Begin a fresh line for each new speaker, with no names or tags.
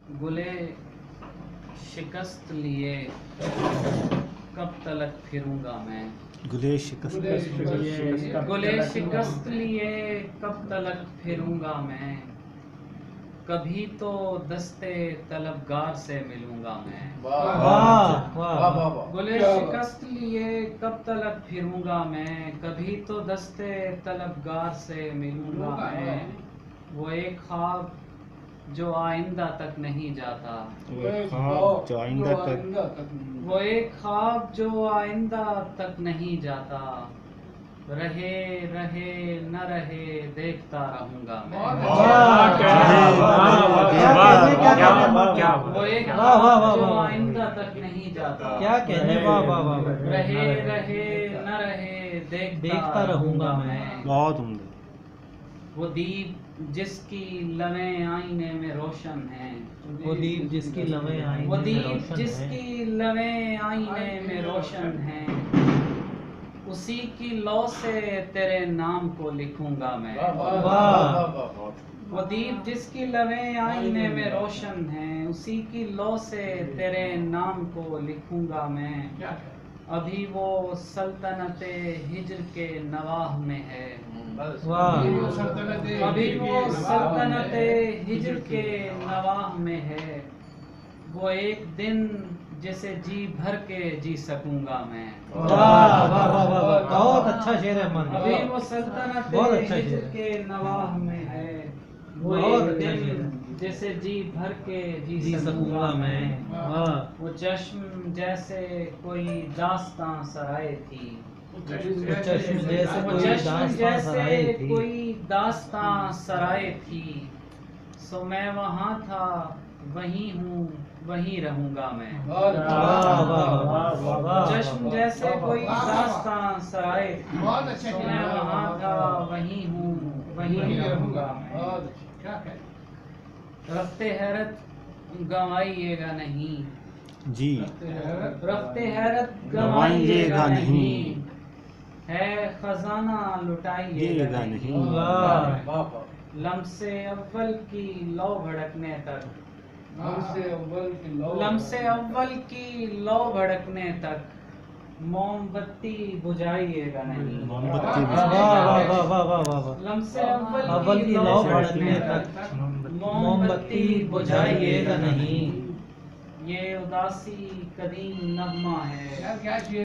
گلے شکست لیے کب تلک پھروں گا میں،
گلے شکست
گلے شکست لیے کب تلک پھروں گا میں، کبھی تو دستے طلبگار سے ملوں گا میں، گلے شکست لیے کب تلک پھروں گا میں، کبھی تو دستے طلبگار سے ملوں گا میں، وہ ایک خواب جو آئندہ تک نہیں جاتا،
وہ ایک خواب جو آئندہ تک
وہ ایک خواب جو آئندہ تک نہیں جاتا، رہے رہے نہ رہے دیکھتا رہوں گا میں، وہ ایک خواب جو آئندہ تک نہیں جاتا،
کیا کہنے، واہ واہ واہ،
رہے رہے نہ رہے دیکھتا رہوں گا میں،
بہت عمدہ۔
وہ دیپ جس کی لویں آئینے میں روشن ہیں،
وہ دیپ جس کی لویں آئینے
وہ
میں
دیپ
روشن
جس
ہے،
کی لویں آئینے میں روشن ہیں، اسی کی لو سے تیرے نام کو لکھوں گا میں، وہ دیپ جس کی لویں آئینے میں روشن ہیں، اسی کی لو سے تیرے نام کو لکھوں گا میں، ابھی وہ سلطنت ہجر کے نواح میں ہے، ابھی وہ سلطنت ہجر کے نواح میں ہے، وہ ایک دن جسے جی بھر کے جی سکوں گا میں،
بہت اچھا شعر ہے من،
ابھی وہ سلطنت
بہت اچھا شعر
ہجر
ہے،
کے نواح میں ہے، وہ
بہت
ایک
اچھا شعر
دن
ہے،
جسے جی بھر کے
جی
جی
سکوں گا میں،
وہ چشم جیسے کوئی داستاں سرائے تھی،
چشم جیسے
وہ
کوئی
چشم
داستاں سرائے
جیسے
تھی،
کوئی داستاں سرائے تھی، سو میں وہاں تھا وہیں ہوں وہیں رہوں گا میں، چشم جیسے کوئی داستاں سرائے تھی، سو میں وہاں تھا وہیں ہوں وہیں رہوں گا میں، رفتے حیرت گنوائیے گا نہیں،
جی
رفتے حیرت گنوائیے گا نہیں، ہے خزانہ لٹائیے گا نہیں، لمس اول کی لو بھڑکنے تک، لمس اول کی لو بھڑکنے تک، موم بتی بجھائیے گا نہیں،
موم بتی
لمس
اول
اول
کی
کی
لو
لو
بھڑکنے
بھڑکنے
تک،
تک،
موم بتی بجھائیے گا نہیں،
یہ اداسی قدیم نغمہ ہے،